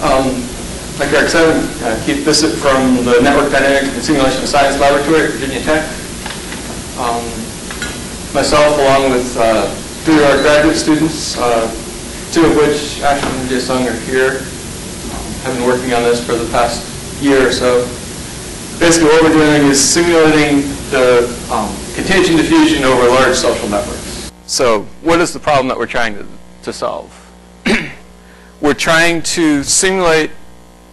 Like Eric said, Keith Bisset from the Network Dynamics and Simulation Science Laboratory at Virginia Tech. Myself, along with 3 of our graduate students, 2 of which, Ashton and Jae-Sung, are here, have been working on this for the past year or so. Basically, what we're doing is simulating the contagion diffusion over large social networks. So, what is the problem that we're trying to solve? We're trying to simulate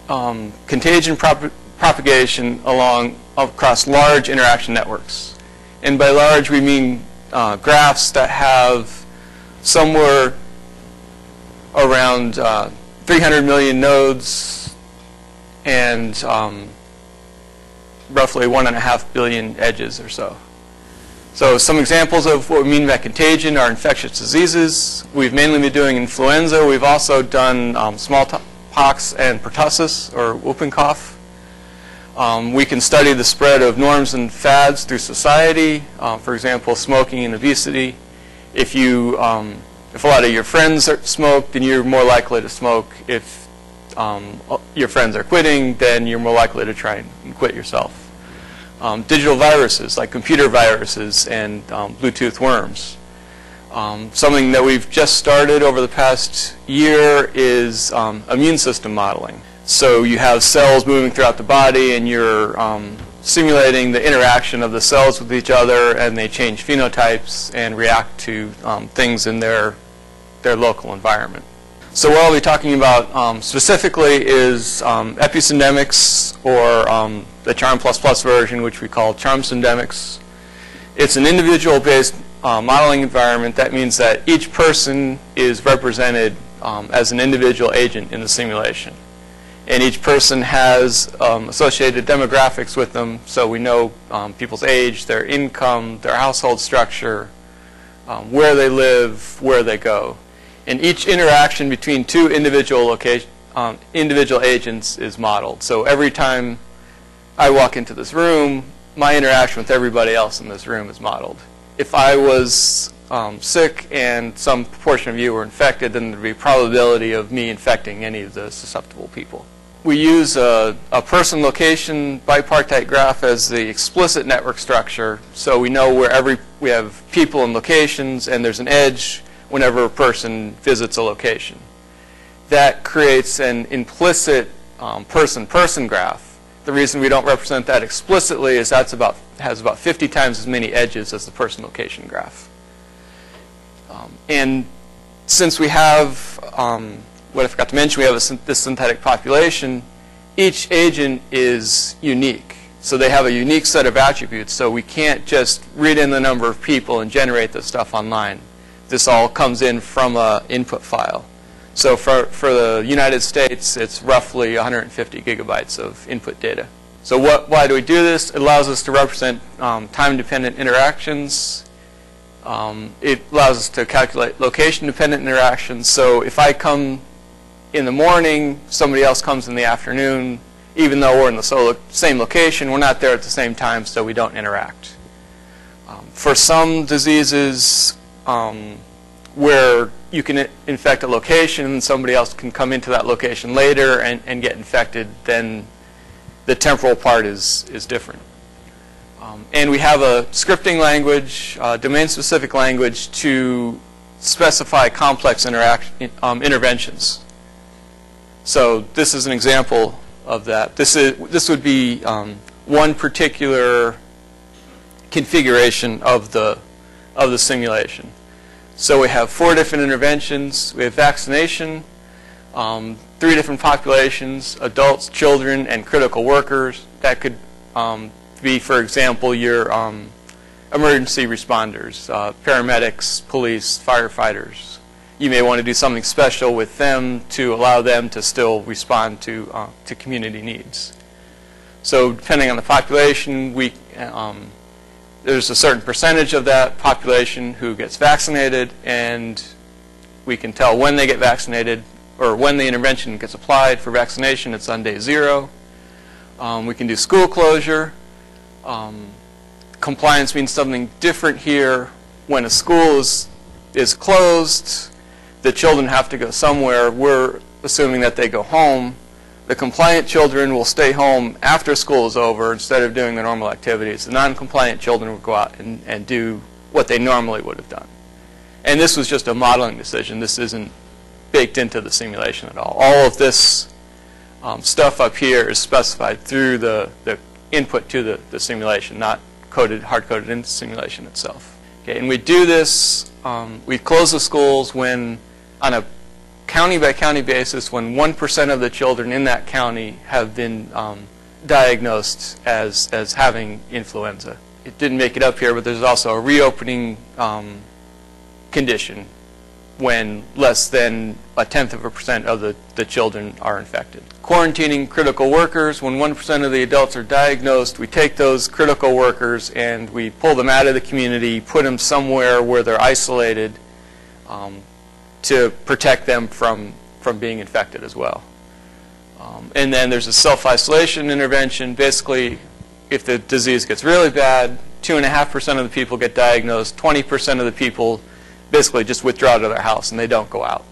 contagion propagation across large interaction networks. And by large, we mean graphs that have somewhere around 300 million nodes and roughly 1.5 billion edges or so. So some examples of what we mean by contagion are infectious diseases. We've mainly been doing influenza. We've also done smallpox and pertussis, or whooping cough. We can study the spread of norms and fads through society. For example, smoking and obesity. If a lot of your friends smoke, then you're more likely to smoke. If your friends are quitting, then you're more likely to try and quit yourself. Digital viruses, like computer viruses and Bluetooth worms. Something that we've just started over the past year is immune system modeling. So you have cells moving throughout the body, and you're simulating the interaction of the cells with each other, and they change phenotypes and react to things in their local environment. So what I'll be talking about specifically is episyndemics, or the Charm++ version, which we call Charm syndemics. It's an individual-based modeling environment. That means that each person is represented as an individual agent in the simulation. And each person has associated demographics with them, so we know people's age, their income, their household structure, where they live, where they go. And each interaction between 2 individual agents is modeled. So every time I walk into this room, my interaction with everybody else in this room is modeled. If I was sick and some proportion of you were infected, then there would be a probability of me infecting any of the susceptible people. We use a person location bipartite graph as the explicit network structure, so we know where we have people and locations, and there's an edge whenever a person visits a location. That creates an implicit person-person graph. The reason we don't represent that explicitly is has about 50 times as many edges as the person location graph. And since we have, what I forgot to mention, we have this synthetic population, each agent is unique. So they have a unique set of attributes, so we can't just read in the number of people and generate this stuff online. This all comes in from an input file. So for the United States, it's roughly 150 gigabytes of input data. So why do we do this? It allows us to represent time-dependent interactions. It allows us to calculate location-dependent interactions. So if I come in the morning, somebody else comes in the afternoon, even though we're in the same location, we're not there at the same time, so we don't interact. For some diseases, where you can infect a location and somebody else can come into that location later and get infected, then the temporal part is different. And we have a scripting language, domain-specific language, to specify complex interventions. So this is an example of that. This would be one particular configuration of the simulation. So we have 4 different interventions. We have vaccination, 3 different populations: adults, children, and critical workers. That could be, for example, your emergency responders, paramedics, police, firefighters. You may want to do something special with them to allow them to still respond to community needs. So depending on the population, there's a certain percentage of that population who gets vaccinated, and we can tell when they get vaccinated, or when the intervention gets applied. For vaccination, it's on day 0. We can do school closure. Compliance means something different here. When a school is closed, the children have to go somewhere. We're assuming that they go home, the compliant children will stay home after school is over instead of doing their normal activities. The non-compliant children would go out and do what they normally would have done. And this was just a modeling decision. This isn't baked into the simulation at all. All of this stuff up here is specified through the input to the simulation, not hard-coded into the simulation itself. Okay, and we do this, we close the schools when, on a county-by-county basis, when 1% of the children in that county have been diagnosed as having influenza. It didn't make it up here, but there's also a reopening condition when less than 0.1% of the children are infected. Quarantining critical workers, when 1% of the adults are diagnosed, we take those critical workers and we pull them out of the community, put them somewhere where they're isolated to protect them from being infected as well. And then there's a self-isolation intervention. Basically, if the disease gets really bad, 2.5% of the people get diagnosed, 20% of the people basically just withdraw to their house and they don't go out,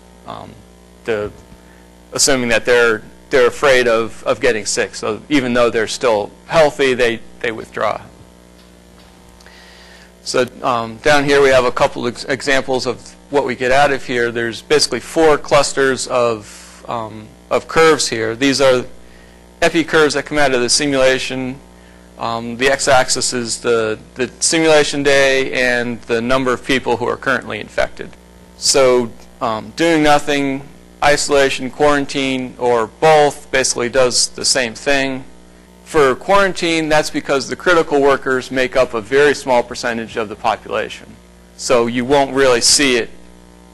assuming that they're afraid of getting sick. So even though they're still healthy, they withdraw. So down here we have a couple of examples of what we get out of here. There's basically 4 clusters of curves here. These are epi curves that come out of the simulation. The x-axis is the simulation day and the number of people who are currently infected. So doing nothing, isolation, quarantine, or both basically does the same thing. For quarantine, that's because the critical workers make up a very small percentage of the population. So you won't really see it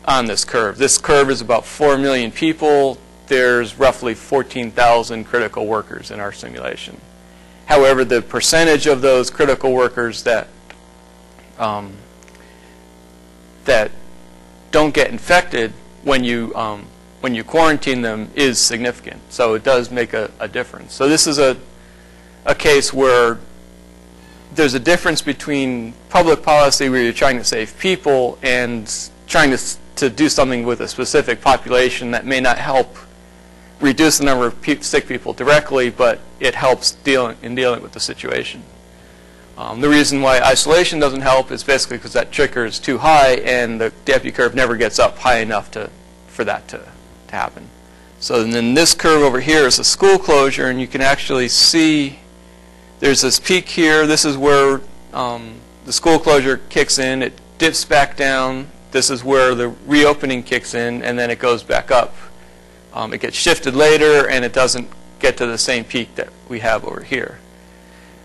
on this curve. This curve is about 4 million people. There's roughly 14,000 critical workers in our simulation. However, the percentage of those critical workers that don't get infected when you quarantine them is significant. So it does make a difference. So this is a case where there's a difference between public policy where you're trying to save people and trying to do something with a specific population that may not help reduce the number of sick people directly, but it helps in dealing with the situation. The reason why isolation doesn't help is basically because that trigger is too high and the epi curve never gets up high enough for that to happen. So then this curve over here is a school closure, and you can actually see there's this peak here. This is where the school closure kicks in. It dips back down. This is where the reopening kicks in, and then it goes back up. It gets shifted later, and it doesn't get to the same peak that we have over here.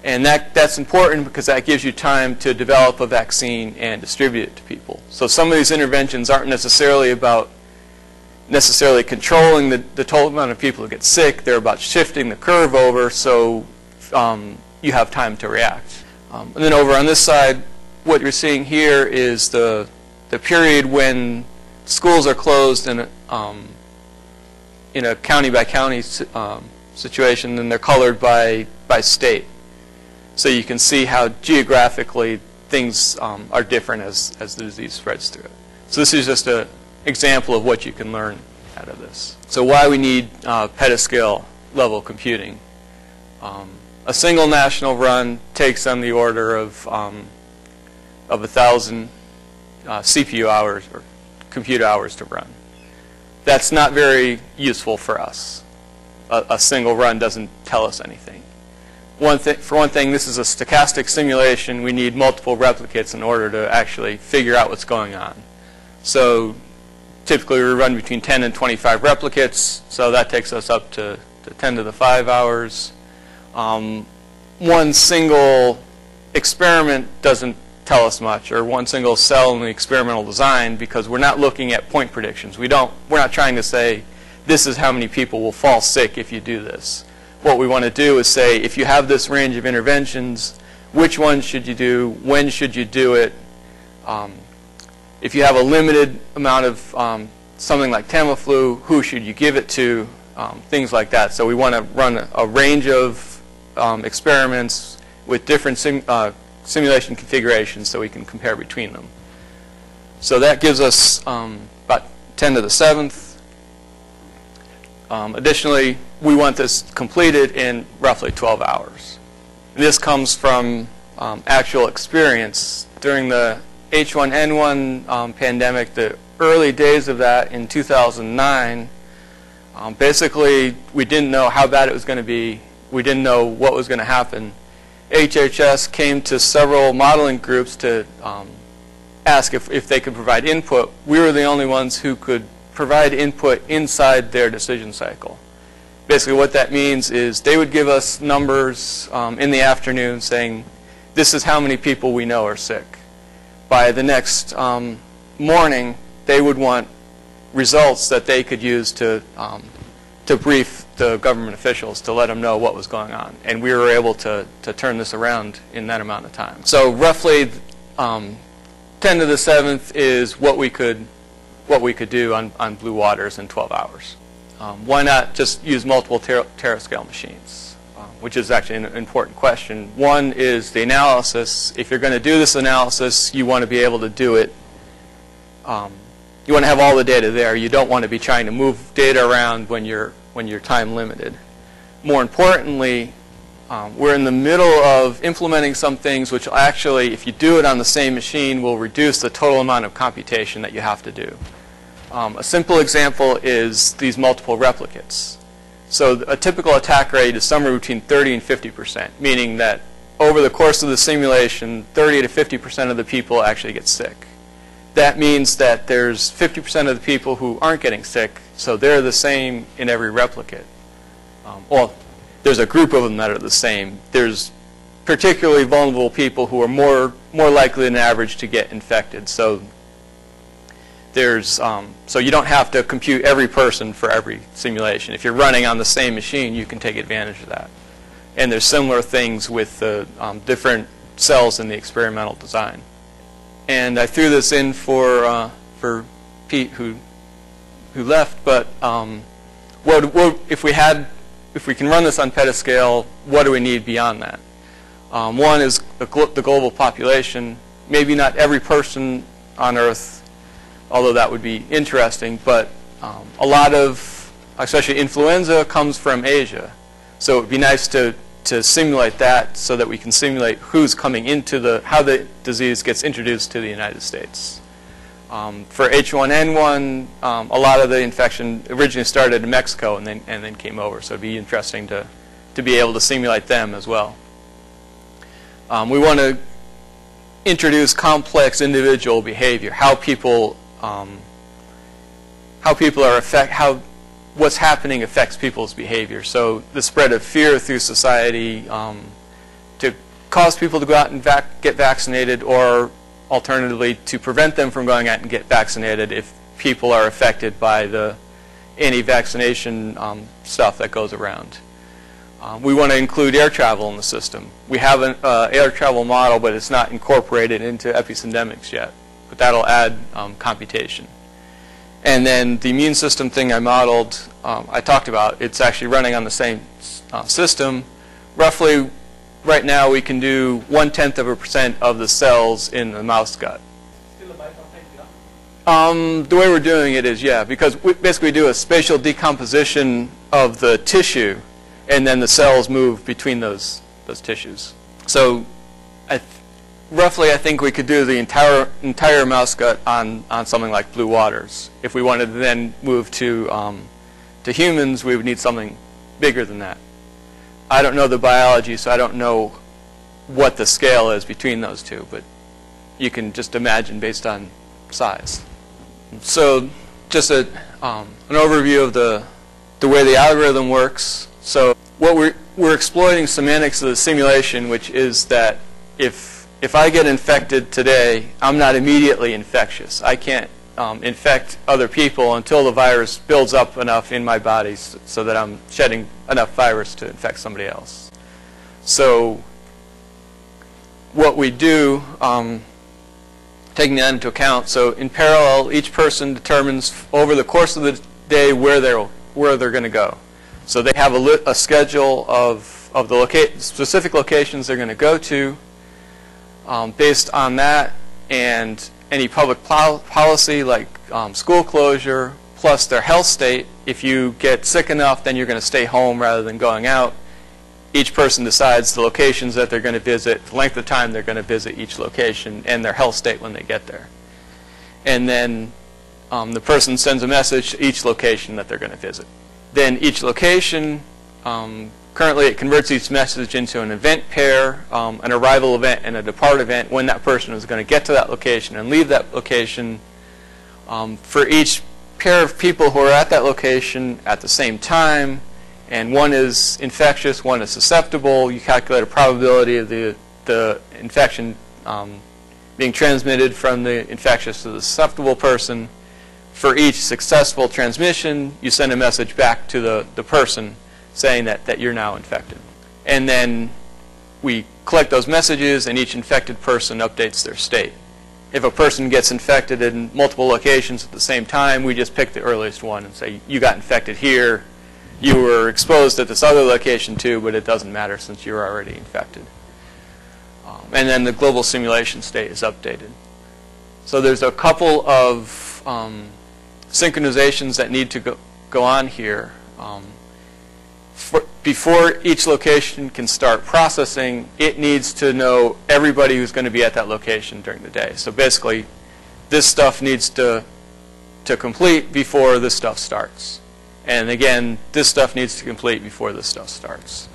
And that's important because that gives you time to develop a vaccine and distribute it to people. So some of these interventions aren't necessarily about controlling the total amount of people who get sick. They're about shifting the curve over so you have time to react. And then over on this side, what you're seeing here is the period when schools are closed in a county-by-county situation, and they're colored by state. So you can see how geographically things are different as the disease spreads through it. So this is just an example of what you can learn out of this. So why we need petascale level computing. A single national run takes on the order of 1,000 CPU hours or compute hours to run. That's not very useful for us. A single run doesn't tell us anything. For one thing, this is a stochastic simulation. We need multiple replicates in order to actually figure out what's going on. So typically we run between 10 and 25 replicates, so that takes us up to 10 to the 5 hours. One single experiment doesn't tell us much, or one single cell in the experimental design, because we're not looking at point predictions. We're not trying to say this is how many people will fall sick if you do this. What we want to do is say, if you have this range of interventions, which ones should you do, when should you do it? If you have a limited amount of something like Tamiflu, who should you give it to? Things like that. So we want to run a range of experiments with different simulation configurations so we can compare between them. So that gives us about 10 to the 7th. Additionally, we want this completed in roughly 12 hours. This comes from actual experience. During the H1N1 pandemic, the early days of that in 2009, basically we didn't know how bad it was going to be. We didn't know what was going to happen. HHS came to several modeling groups to ask if they could provide input. We were the only ones who could provide input inside their decision cycle. Basically what that means is they would give us numbers in the afternoon saying, this is how many people we know are sick. By the next morning, they would want results that they could use to brief the government officials to let them know what was going on. And we were able to turn this around in that amount of time. So roughly 10 to the 7th is what we could do on blue waters in 12 hours. Why not just use multiple terascale machines, which is actually an important question. One is the analysis. If you're going to do this analysis, you want to be able to do it. You want to have all the data there. You don't want to be trying to move data around when you're time limited. More importantly, we're in the middle of implementing some things which actually, if you do it on the same machine, will reduce the total amount of computation that you have to do. A simple example is these multiple replicates. So a typical attack rate is somewhere between 30 and 50%, meaning that over the course of the simulation, 30 to 50% of the people actually get sick. That means that there's 50% of the people who aren't getting sick, so they're the same in every replicate. Well, there's a group of them that are the same. There's particularly vulnerable people who are more likely than average to get infected. So so you don't have to compute every person for every simulation. If you're running on the same machine, you can take advantage of that. And there's similar things with the different cells in the experimental design. And I threw this in for Pete, who left. But if we can run this on Petascale, what do we need beyond that? One is the global population. Maybe not every person on Earth, although that would be interesting, but a lot of, especially influenza, comes from Asia. So it would be nice to simulate that so that we can simulate who's coming into how the disease gets introduced to the United States. For H1N1, a lot of the infection originally started in Mexico and then came over, so it'd be interesting to be able to simulate them as well. We want to introduce complex individual behavior, how people are what's happening affects people's behavior. So the spread of fear through society to cause people to go out and get vaccinated, or alternatively to prevent them from going out and get vaccinated if people are affected by the anti-vaccination stuff that goes around. We want to include air travel in the system. We have an air travel model, but it's not incorporated into episyndemics yet. But that'll add computation. And then the immune system thing I modeled, I talked about, it's actually running on the same system. Roughly, right now, we can do 0.1% of the cells in the mouse gut. The way we're doing it is, yeah, because we basically do a spatial decomposition of the tissue, and then the cells move between those tissues. So roughly, I think we could do the entire mouse gut on something like blue waters. If we wanted to then move to humans, we would need something bigger than that. I don't know the biology, so I don't know what the scale is between those two, but you can just imagine based on size. So just an overview of the way the algorithm works. So what we're exploiting semantics of the simulation, which is that if I get infected today, I'm not immediately infectious. I can't infect other people until the virus builds up enough in my body so that I'm shedding enough virus to infect somebody else. So what we do, taking that into account, so in parallel, each person determines over the course of the day where they're going to go. So they have a schedule of the specific locations they're going to go to. Based on that and any public policy like school closure, plus their health state. If you get sick enough, then you're going to stay home rather than going out. Each person decides the locations that they're going to visit, the length of time they're going to visit each location, and their health state when they get there. And then the person sends a message to each location that they're going to visit. Then each location, currently it converts each message into an event pair, an arrival event and a depart event when that person is going to get to that location and leave that location. For each pair of people who are at that location at the same time, and one is infectious, one is susceptible, you calculate a probability of the infection being transmitted from the infectious to the susceptible person. For each successful transmission, you send a message back to the person saying that you're now infected. And then we collect those messages, and each infected person updates their state. If a person gets infected in multiple locations at the same time, we just pick the earliest one and say, you got infected here. You were exposed at this other location too, but it doesn't matter since you're already infected. And then the global simulation state is updated. So there's a couple of synchronizations that need to go on here. Before each location can start processing, it needs to know everybody who's going to be at that location during the day. So basically, this stuff needs to complete before this stuff starts. And again, this stuff needs to complete before this stuff starts.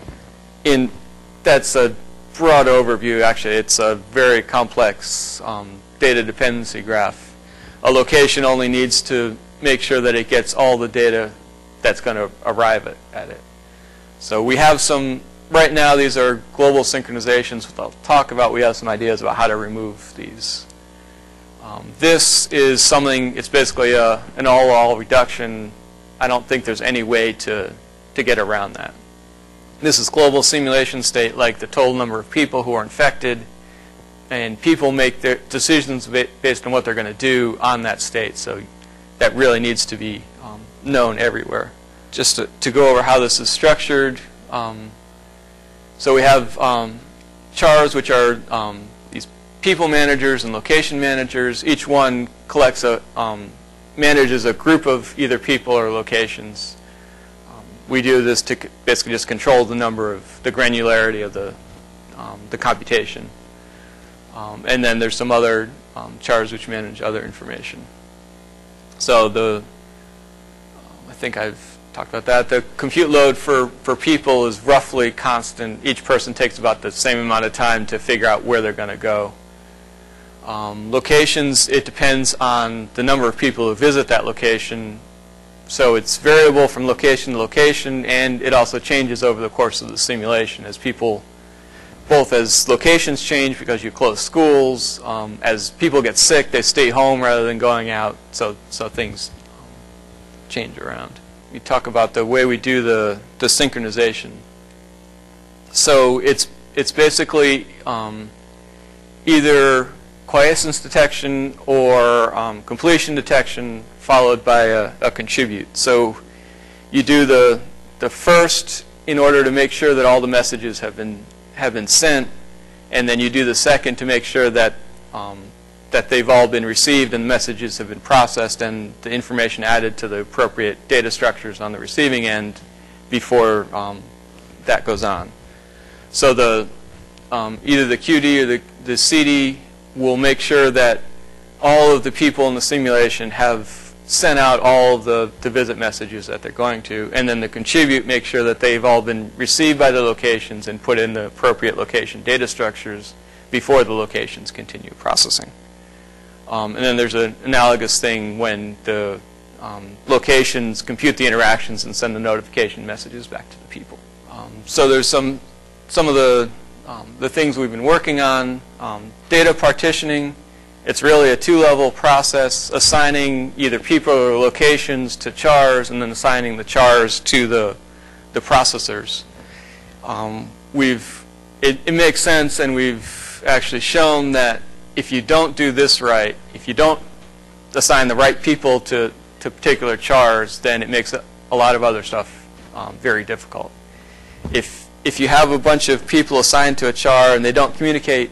That's a broad overview. Actually, it's a very complex data dependency graph. A location only needs to make sure that it gets all the data that's going to arrive at it. So we have some, right now these are global synchronizations, which I'll talk about. We have some ideas about how to remove these. This is something, it's basically an all-all reduction. I don't think there's any way to get around that. This is global simulation state, like the total number of people who are infected, and people make their decisions based on what they're going to do on that state. So that really needs to be known everywhere. Just to go over how this is structured, so we have chars, which are these people managers and location managers. Each one collects manages a group of either people or locations. We do this to basically just control the granularity of the computation. And then there's some other chars which manage other information. So I think I've talked about that. The compute load for people is roughly constant. Each person takes about the same amount of time to figure out where they're going to go. Locations, it depends on the number of people who visit that location. So it's variable from location to location, and it also changes over the course of the simulation as people, both as locations change because you close schools, as people get sick, they stay home rather than going out, so things change around. We talk about the way we do the synchronization. So it's basically either quiescence detection or completion detection followed by a contribute. So you do the first in order to make sure that all the messages have been sent, and then you do the second to make sure that that they've all been received and the messages have been processed and the information added to the appropriate data structures on the receiving end before that goes on. So either the QD or the CD will make sure that all of the people in the simulation have sent out all of the visit messages that they're going to, and then the contribute make sure that they've all been received by the locations and put in the appropriate location data structures before the locations continue processing. And then there's an analogous thing when the locations compute the interactions and send the notification messages back to the people. So there's some of the things we've been working on. Data partitioning, it's really a two-level process, assigning either people or locations to chars and then assigning the chars to the processors. It makes sense, and we've actually shown that if you don't do this right, if you don't assign the right people to particular chars, then it makes a lot of other stuff very difficult. If you have a bunch of people assigned to a char and they don't communicate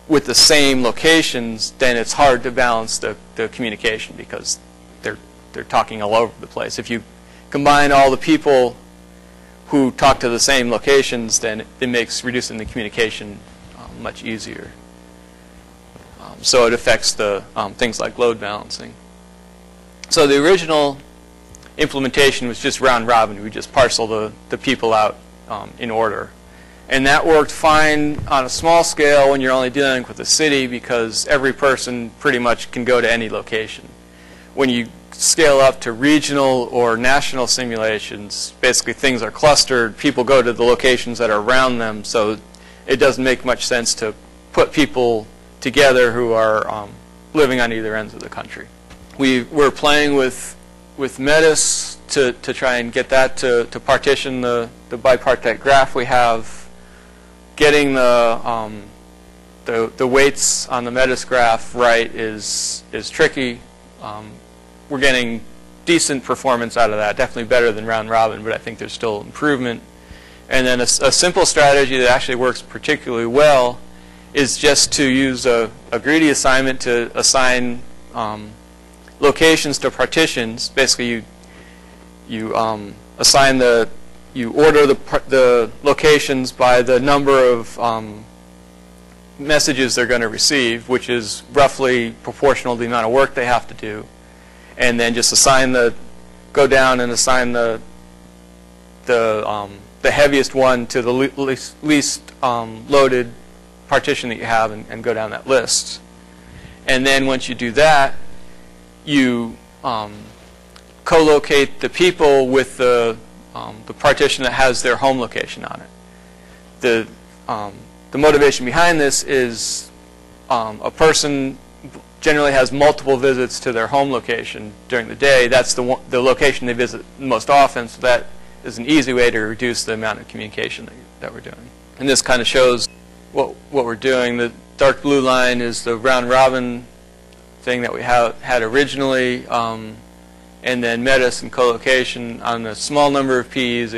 with the same locations, then it's hard to balance the communication because they're talking all over the place. If you combine all the people who talk to the same locations, then it makes reducing the communication much easier. So it affects the things like load balancing. So the original implementation was just round robin. We just parcel the people out in order. And that worked fine on a small scale when you're only dealing with a city, because every person pretty much can go to any location. When you scale up to regional or national simulations, basically things are clustered. People go to the locations that are around them, so it doesn't make much sense to put people together who are living on either ends of the country. We're playing with Metis to try and get that to partition the bipartite graph we have. Getting the weights on the Metis graph right is tricky. We're getting decent performance out of that, definitely better than round robin, but I think there's still improvement. And then a simple strategy that actually works particularly well is just to use a greedy assignment to assign locations to partitions. Basically, you assign you order the locations by the number of messages they're going to receive, which is roughly proportional to the amount of work they have to do, and then just go down and assign the heaviest one to the least loaded partition that you have, and go down that list. And then once you do that, you co-locate the people with the partition that has their home location on it. The motivation behind this is a person generally has multiple visits to their home location during the day. That's the location they visit most often, so that is an easy way to reduce the amount of communication that we're doing. And this kind of shows what we're doing. The dark blue line is the round robin thing that we had originally, and then Metis and co-location on a small number of P's.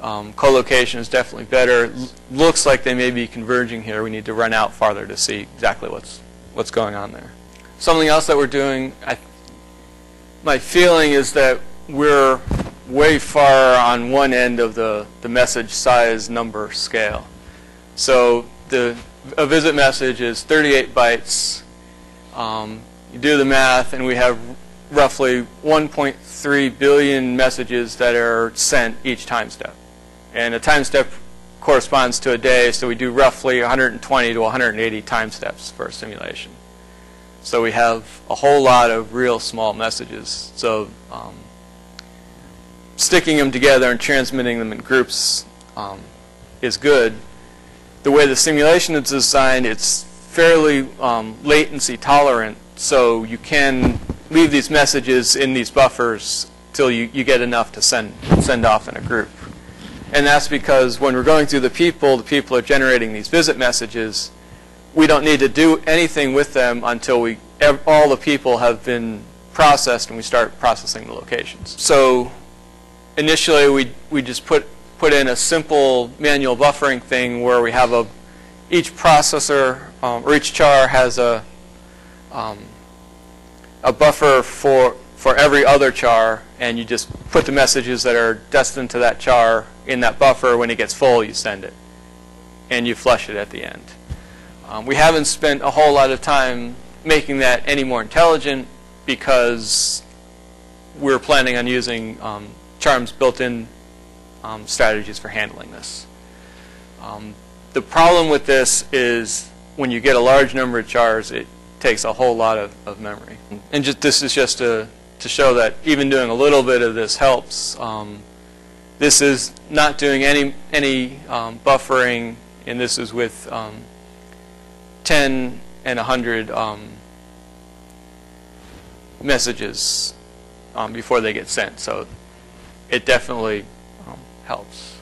Co-location is definitely better. Looks like they may be converging here. We need to run out farther to see exactly what's going on there. Something else that we're doing, my feeling is that we're way far on one end of the message size number scale. So a visit message is 38 bytes. You do the math, and we have roughly 1.3 billion messages that are sent each time step. And a time step corresponds to a day, so we do roughly 120 to 180 time steps for a simulation. So we have a whole lot of real small messages. So sticking them together and transmitting them in groups is good. The way the simulation is designed, it's fairly latency tolerant, so you can leave these messages in these buffers till you get enough to send off in a group. And that's because when we're going through the people are generating these visit messages. We don't need to do anything with them until all the people have been processed and we start processing the locations. So initially we just put in a simple manual buffering thing where we have each processor or each char has a buffer for every other char, and you just put the messages that are destined to that char in that buffer. When it gets full, you send it, and you flush it at the end. We haven't spent a whole lot of time making that any more intelligent because we're planning on using Charm's built-in strategies for handling this. The problem with this is when you get a large number of chars, it takes a whole lot of memory. And this is just to show that even doing a little bit of this helps. This is not doing any buffering, and this is with 10 and 100 messages before they get sent. So it definitely helps.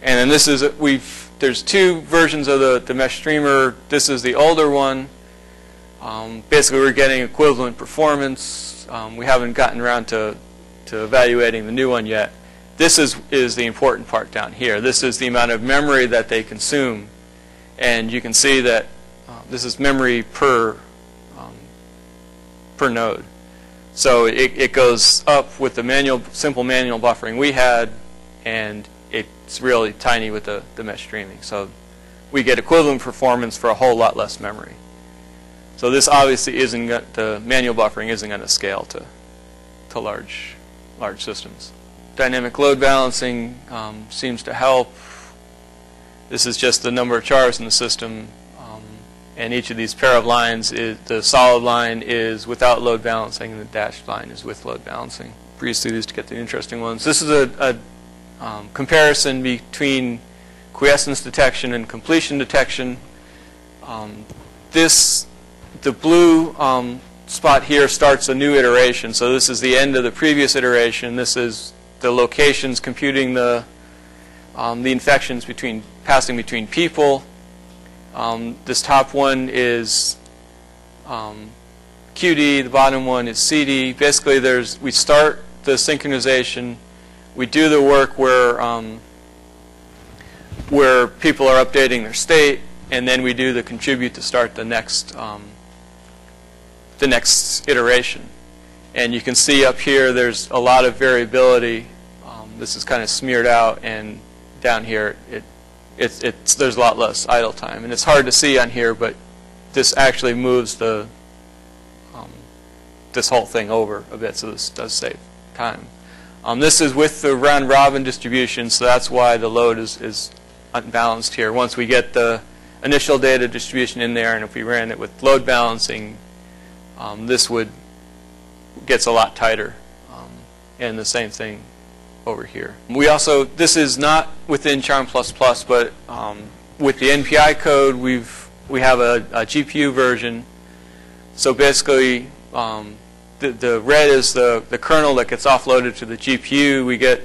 And then this is there's two versions of the mesh streamer. This is the older one. Basically, we're getting equivalent performance. We haven't gotten around to evaluating the new one yet. This is the important part down here. This is the amount of memory that they consume. And you can see that this is memory per node. So it goes up with the simple manual buffering we had, and it's really tiny with the mesh streaming. So we get equivalent performance for a whole lot less memory. So this obviously the manual buffering isn't going to scale to large systems. Dynamic load balancing seems to help. This is just the number of chars in the system, and each of these pair of lines, the solid line is without load balancing, and the dashed line is with load balancing. Breeze through these to get the interesting ones. This is a comparison between quiescence detection and completion detection. The blue spot here starts a new iteration, so this is the end of the previous iteration. This is the locations computing the infections passing between people. This top one is QD, the bottom one is CD. Basically, we start the synchronization, we do the work where people are updating their state, and then we do the contribute to start the next iteration. And you can see up here there's a lot of variability. This is kind of smeared out, and down here there's a lot less idle time. And it's hard to see on here, but this actually moves this whole thing over a bit, so this does save time. This is with the round-robin distribution, so that's why the load is unbalanced here. Once we get the initial data distribution in there, and if we ran it with load balancing, this gets a lot tighter. And the same thing over here. This is not within Charm++, but with the NPI code, we have a GPU version. So basically, the red is the kernel that gets offloaded to the GPU. We get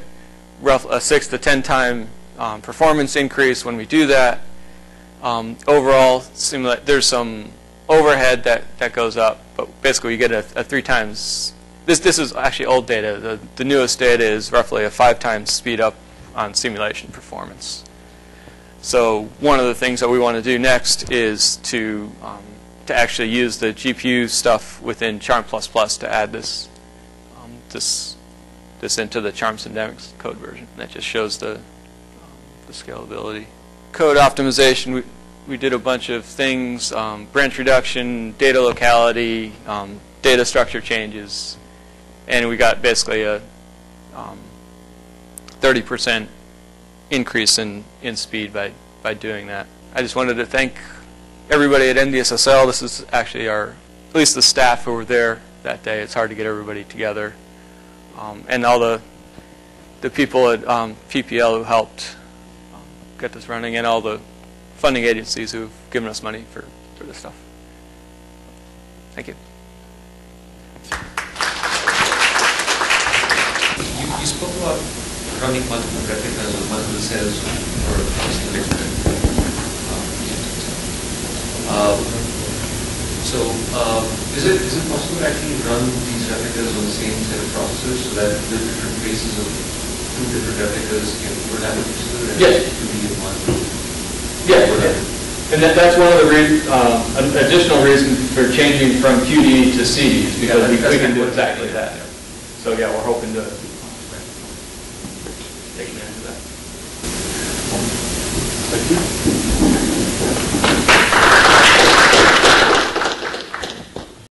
a 6 to 10 time performance increase when we do that. Overall, there's some overhead that goes up, but basically you get a 3 times. This is actually old data. The newest data is roughly a 5 times speed up on simulation performance. So one of the things that we want to do next is to actually use the GPU stuff within Charm++ to add this into the Charm Syndemics code version. That just shows the scalability. Code optimization, we did a bunch of things, branch reduction, data locality, data structure changes, and we got basically a 30% increase in speed by doing that. I just wanted to thank everybody at NDSSL. This is actually at least the staff who were there that day. It's hard to get everybody together. And all the people at PPL who helped get this running, and all the funding agencies who've given us money for this stuff. Thank you. You spoke about running multiple replicas or multiple cells for a experiment. Is it possible to actually run these replicas on the same set of processors so that the different phases of 2 different replicas can overlap with each other and yes. to be in one? Yeah, and that's one of the additional reasons for changing from QD to CD, because we can do exactly that. So yeah, we're hoping to